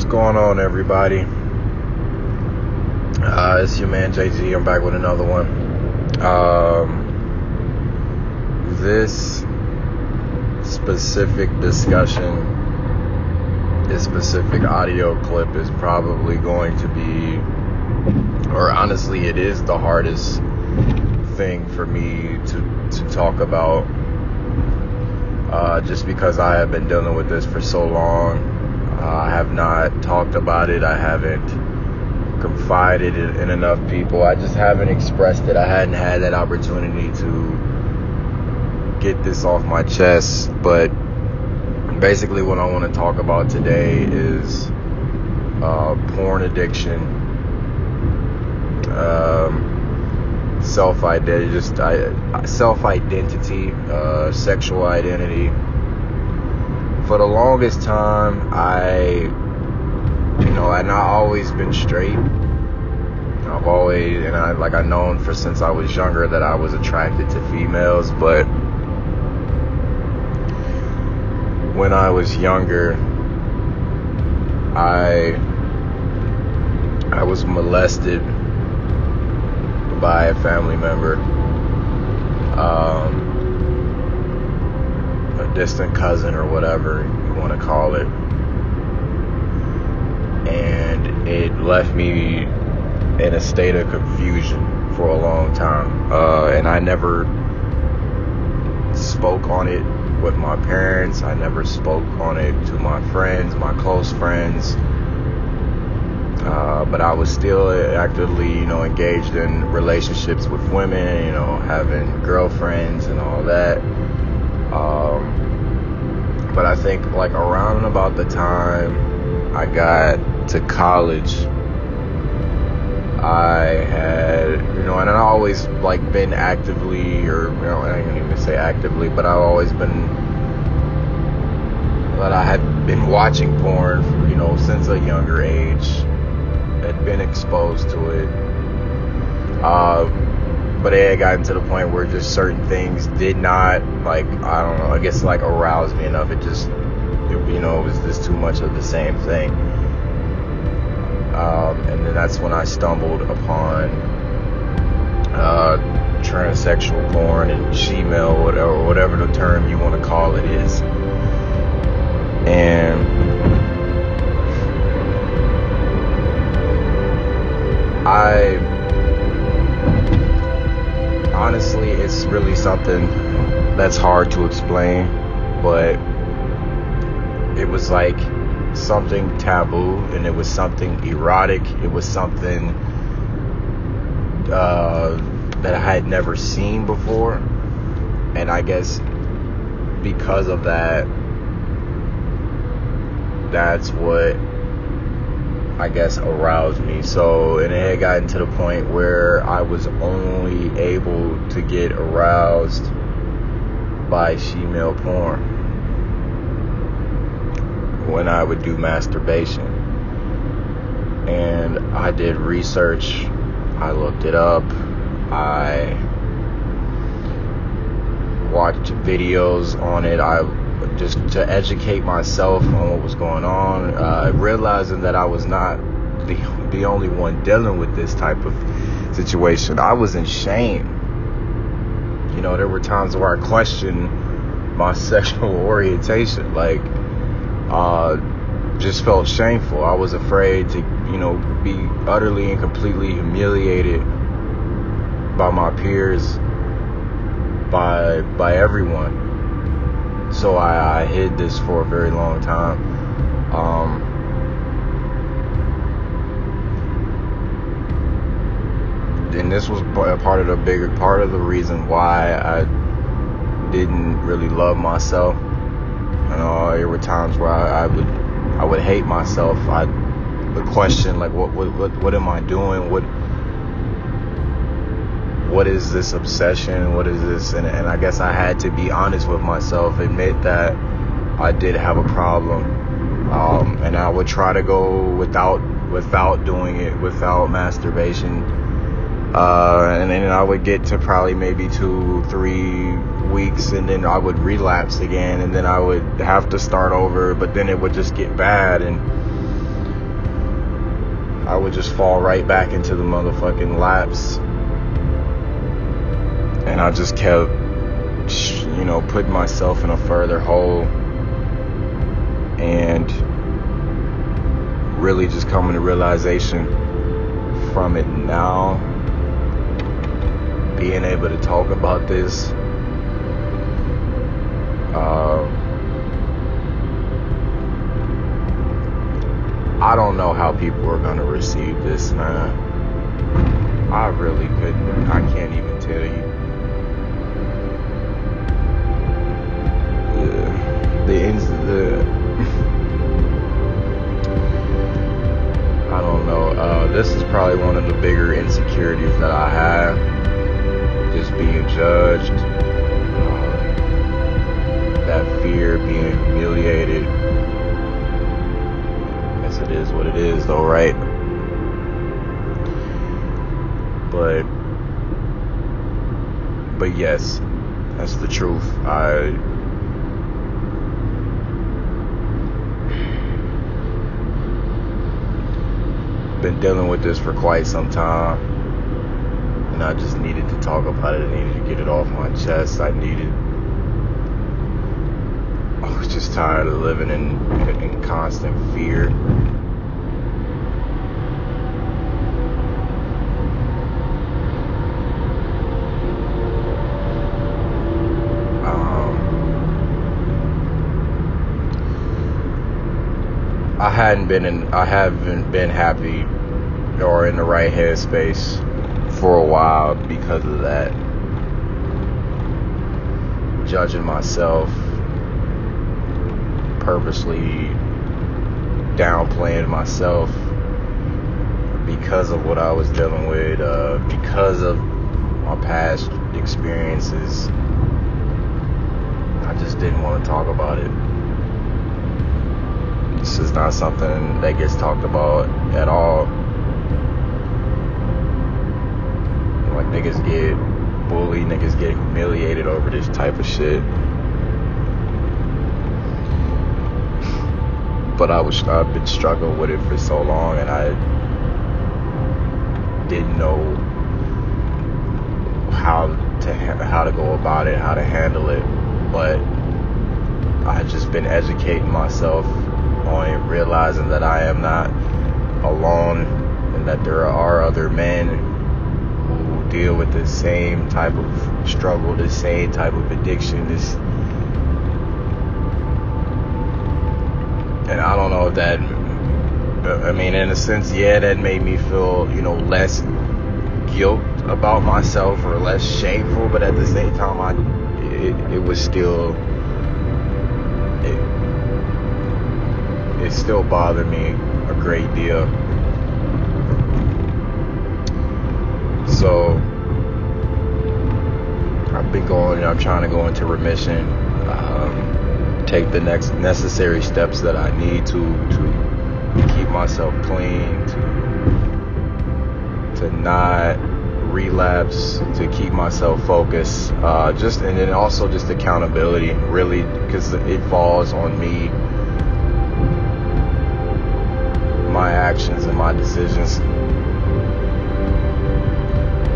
going on, everybody? It's your man JG. I'm back with another one. This specific discussion, this specific audio clip is probably going to be, or honestly, it is the hardest thing for me to talk about, just because I have been dealing with this for so long. I have not talked about it. I haven't confided in enough people. I just haven't expressed it. I hadn't had that opportunity to get this off my chest. But basically what I want to talk about today is porn addiction, self-identity, sexual identity. For the longest time, I've always been straight. I've known since I was younger that I was attracted to females, but when I was younger, I was molested by a family member, a distant cousin or whatever you want to call it, and it left me in a state of confusion for a long time, and I never spoke on it with my parents. I never spoke on it to my friends, my close friends, but I was still actively, engaged in relationships with women, having girlfriends and all that. But I think around about the time I got to college, I had, and I always been actively, or I can't even say actively, but I've always been, that I had been watching porn, since a younger age, had been exposed to it. But it had gotten to the point where just certain things did not, arouse me enough. It just, it was just too much of the same thing. And then that's when I stumbled upon transsexual porn and she-male, whatever the term you want to call it is. And honestly, it's really something that's hard to explain, but it was something taboo, and it was something erotic. It was something that I had never seen before, and I guess because of that, that's what aroused me. So, and it had gotten to the point where I was only able to get aroused by female porn when I would do masturbation. And I did research, I looked it up, I watched videos on it, just to educate myself on what was going on, realizing that I was not the only one dealing with this type of situation. I was in shame. There were times where I questioned my sexual orientation, just felt shameful. I was afraid to, be utterly and completely humiliated by my peers, by everyone. So I hid this for a very long time. And this was part of the reason why I didn't really love myself. There were times where I would hate myself. I would question, what am I doing? What is this obsession? What is this? And I guess I had to be honest with myself, admit that I did have a problem. And I would try to go without doing it, without masturbation. And then I would get to probably maybe 2-3 weeks, and then I would relapse again, and then I would have to start over, but then it would just get bad. And I would just fall right back into the motherfucking laps. And I just kept, putting myself in a further hole. And really just coming to realization from it now, being able to talk about this, I don't know how people are gonna receive this, man. I really couldn't. I can't even tell you. I don't know. This is probably one of the bigger insecurities that I have. Just being judged. That fear, being humiliated. I guess it is what it is, though, right? But yes, that's the truth. Been dealing with this for quite some time, and I just needed to talk about it. I needed to get it off my chest. I was just tired of living in constant fear. I haven't been happy or in the right headspace for a while because of that. Judging myself, purposely downplaying myself because of what I was dealing with, because of my past experiences. I just didn't want to talk about it. This is not something that gets talked about at all. Like, niggas get bullied, niggas get humiliated over this type of shit. But I've been struggling with it for so long, and I didn't know how to go about it, how to handle it. But I had just been educating myself on it, realizing that I am not alone, and that there are other men who deal with the same type of struggle, the same type of addiction. And I don't know if that, in a sense, yeah, that made me feel, less guilt about myself or less shameful, but at the same time, it was still, it still bothered me a great deal. So I'm trying to go into remission, take the next necessary steps that I need to keep myself clean, to not relapse, to keep myself focused, and then also just accountability, really, because it falls on me, my actions and my decisions.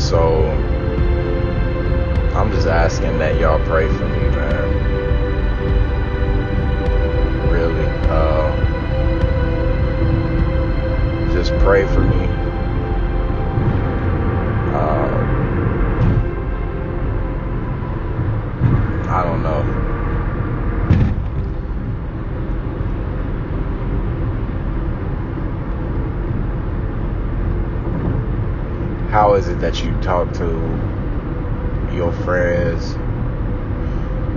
So I'm just asking that y'all pray for me, man. Really, just pray for me. I don't know. How is it that you talk to your friends,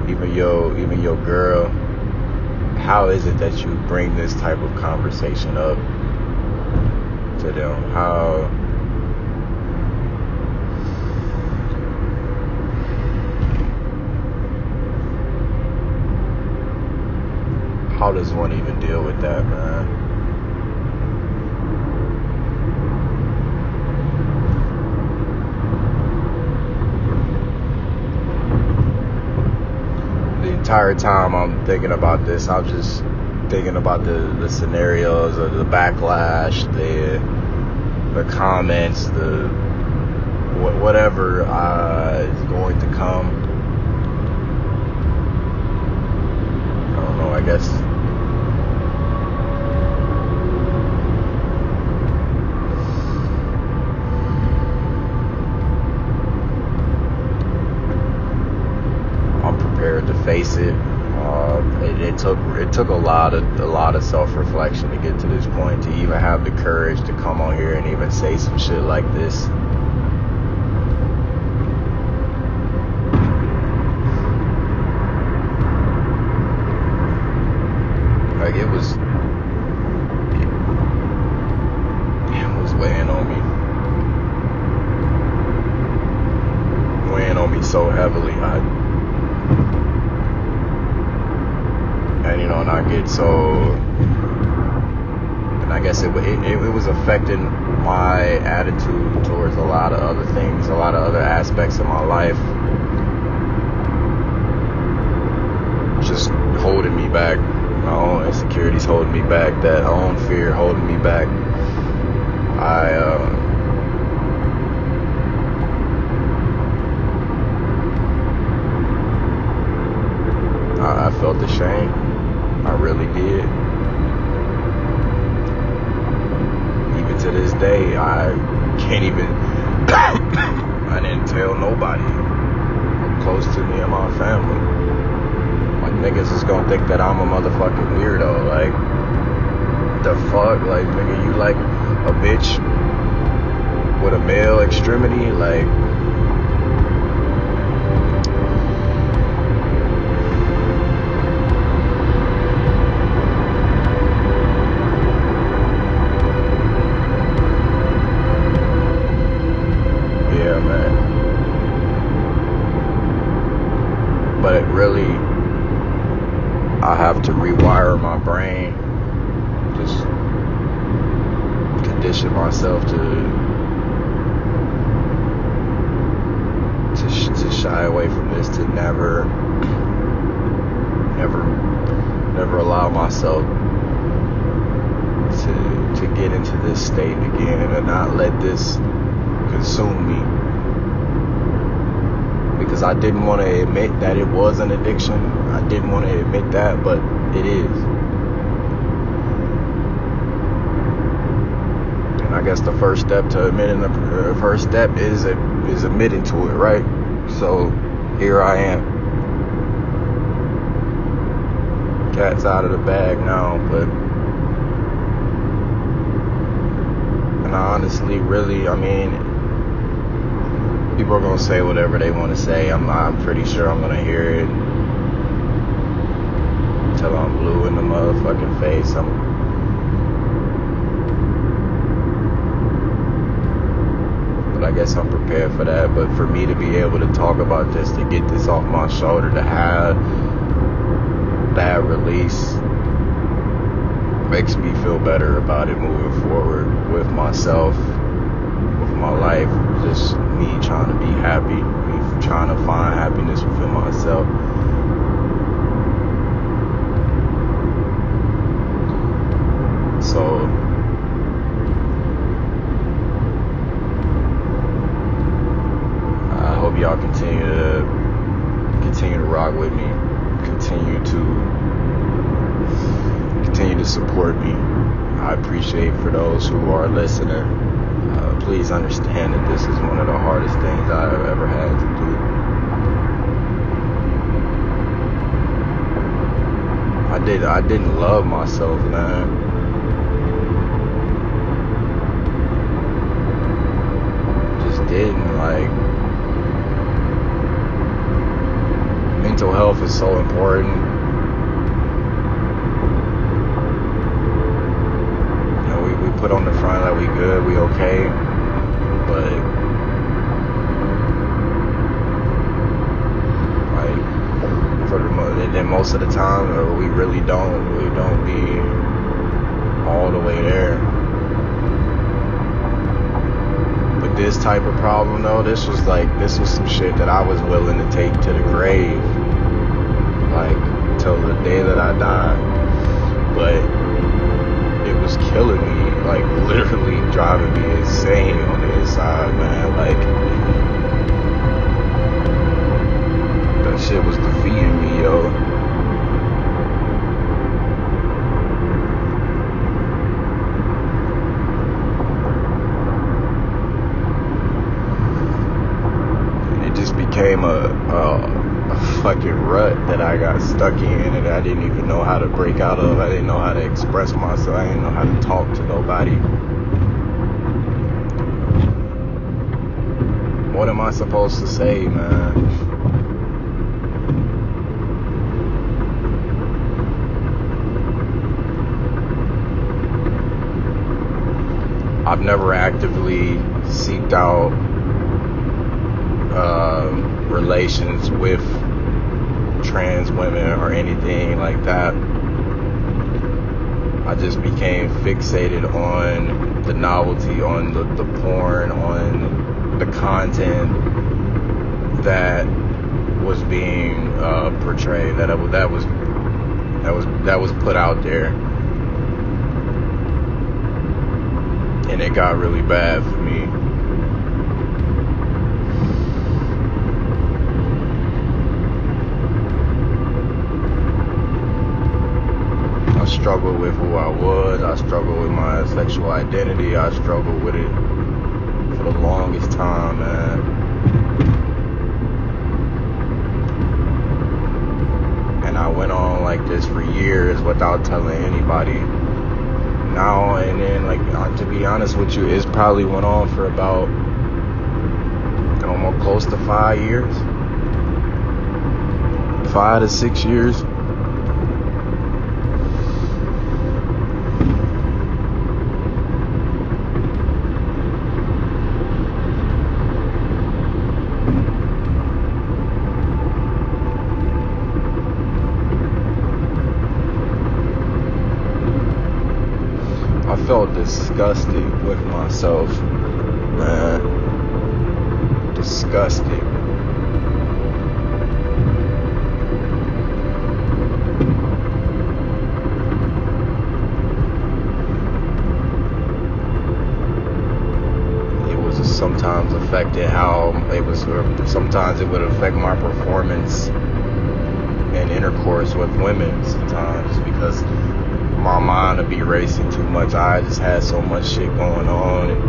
even your girl? How is it that you bring this type of conversation up to them? How does one even deal with that, man? The entire time I'm thinking about this, I'm just thinking about the scenarios of the backlash, the comments, the whatever is going to come. I don't know, I guess I'm prepared to face it. It took a lot of self-reflection to get to this point, to even have the courage to come on here and even say some shit like this. Like it was weighing on me so heavily. And I get so, and I guess it was affecting my attitude towards a lot of other things, a lot of other aspects of my life, just holding me back. My own insecurities holding me back, that own fear holding me back. I felt ashamed. I really did. Even to this day, I can't even, I didn't tell nobody close to me and my family. Like, niggas is gonna think that I'm a motherfucking weirdo. Like, the fuck? Like, nigga, you like a bitch with a male extremity? Like, but it really, I have to rewire my brain, just condition myself to shy away from this, to never allow myself to get into this state again, and not let this consume me. Because I didn't want to admit that it was an addiction. I didn't want to admit that, but it is. And I guess the first step to admitting the first step is admitting to it, right? So here I am. Cat's out of the bag now, but, and I honestly, really, I mean, people are gonna say whatever they want to say. I'm pretty sure I'm gonna hear it until I'm blue in the motherfucking face. But I guess I'm prepared for that. But for me to be able to talk about this, to get this off my shoulder, to have that release, makes me feel better about it moving forward with myself, with my life. Just me trying to be happy, me trying to find happiness within myself. So I hope y'all continue to rock with me, continue to support me. I appreciate for those who are listening. Please understand that this is one of the hardest things I've ever had to do. I didn't love myself, man. Just didn't. Like, mental health is so important. You know, we put on the front like we good, we okay. But like, then most of the time we really don't be all the way there. But this type of problem though, this was some shit that I was willing to take to the grave, like till the day that I died. But it was killing me. like literally driving me insane on the inside, man. Like that shit was defeating me, yo. Became a fucking rut that I got stuck in, and I didn't even know how to break out of. I didn't know how to express myself. I didn't know how to talk to nobody. What am I supposed to say, man? I've never actively seeked out relations with trans women or anything like that. I just became fixated on the novelty, on the porn, on the content that was being portrayed, that was put out there, and it got really bad for me. I struggled with who I was. I struggled with my sexual identity. I struggled with it for the longest time, man. And I went on like this for years without telling anybody. Now and then, like, to be honest with you, it's probably went on for about almost close to 5 years. 5 to 6 years. I felt disgusted with myself, man. Disgusted. It was sometimes affected how it was. Sometimes it would affect my performance and intercourse with women. Sometimes because my mind would be racing too much. I just had so much shit going on, and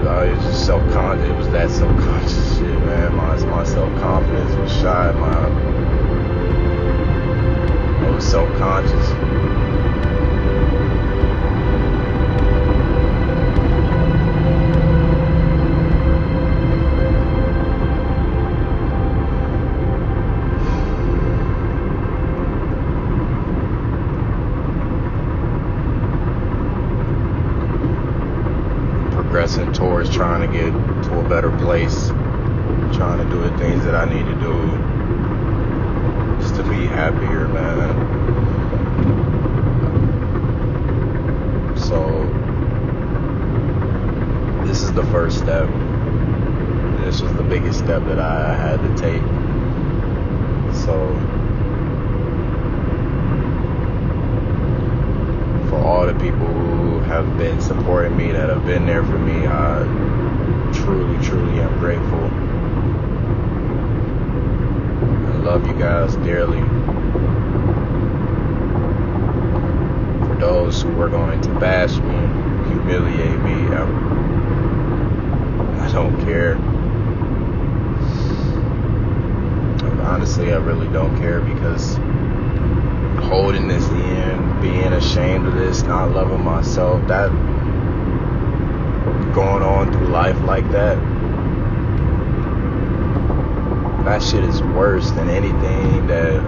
I was just self-conscious. It was that self-conscious shit, man. My self-confidence was shot. I was self-conscious. Progressing towards trying to get to a better place, trying to do the things that I need to do just to be happier, man. So this is the first step. This was the biggest step that I had to take. So for all the people who have been supporting me, that have been there for me, I truly, truly am grateful. I love you guys dearly. For those who are going to bash me, humiliate me, I don't care. Honestly, I really don't care, because holding this in, being ashamed of this, not loving myself, that going on through life like that shit is worse than anything that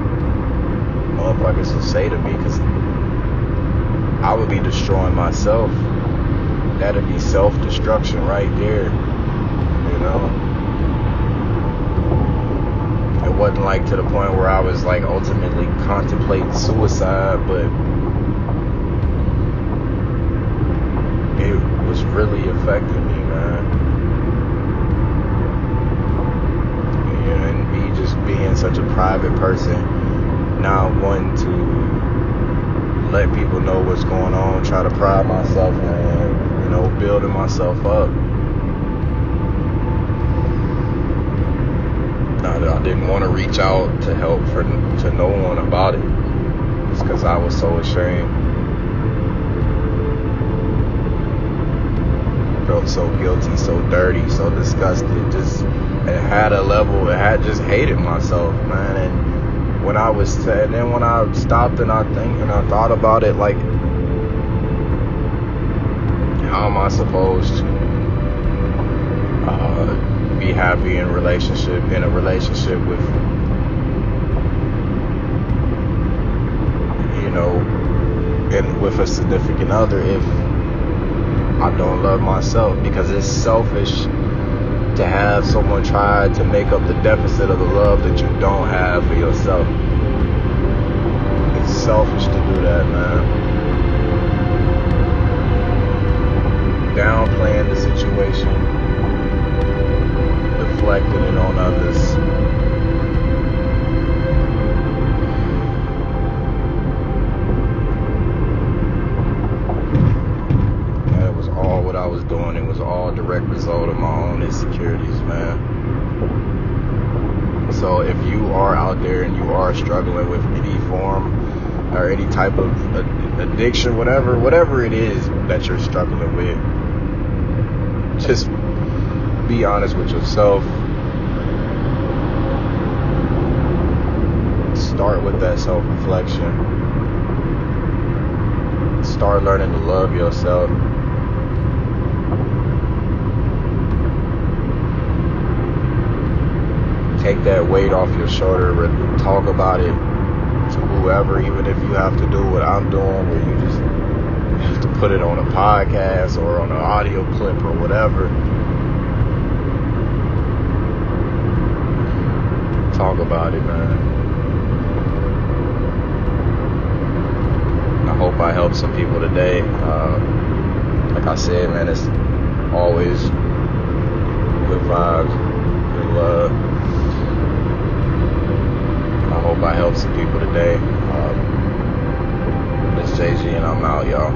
motherfuckers will say to me, because I would be destroying myself. That'd be self-destruction right there, you know. It wasn't like to the point where I was like ultimately contemplating suicide, but it was really affecting me, man. And me just being such a private person, now I'm wanting to let people know what's going on, try to pride myself on, building myself up. I didn't want to reach out to help to no one about it. It's because I was so ashamed. Felt so guilty, so dirty, so disgusted. It had just hated myself, man. And when I stopped and I thought about it, like, how am I supposed to be happy in a relationship with, and with a significant other if I don't love myself? Because it's selfish to have someone try to make up the deficit of the love that you don't have for yourself. It's selfish to do that, man. Downplaying the situation, deflecting it on others. That was all what I was doing. It was all a direct result of my own insecurities, man. So if you are out there and you are struggling with any form or any type of addiction, whatever it is that you're struggling with, just be honest with yourself. Start with that self-reflection. Start learning to love yourself. Take that weight off your shoulder. Talk about it to whoever, even if you have to do what I'm doing, where you just have to put it on a podcast or on an audio clip or whatever. Talk about it, man. I hope I helped some people today. Like I said, man, it's always good vibes, good love. I hope I helped some people today. This is Jay-Z and I'm out, y'all.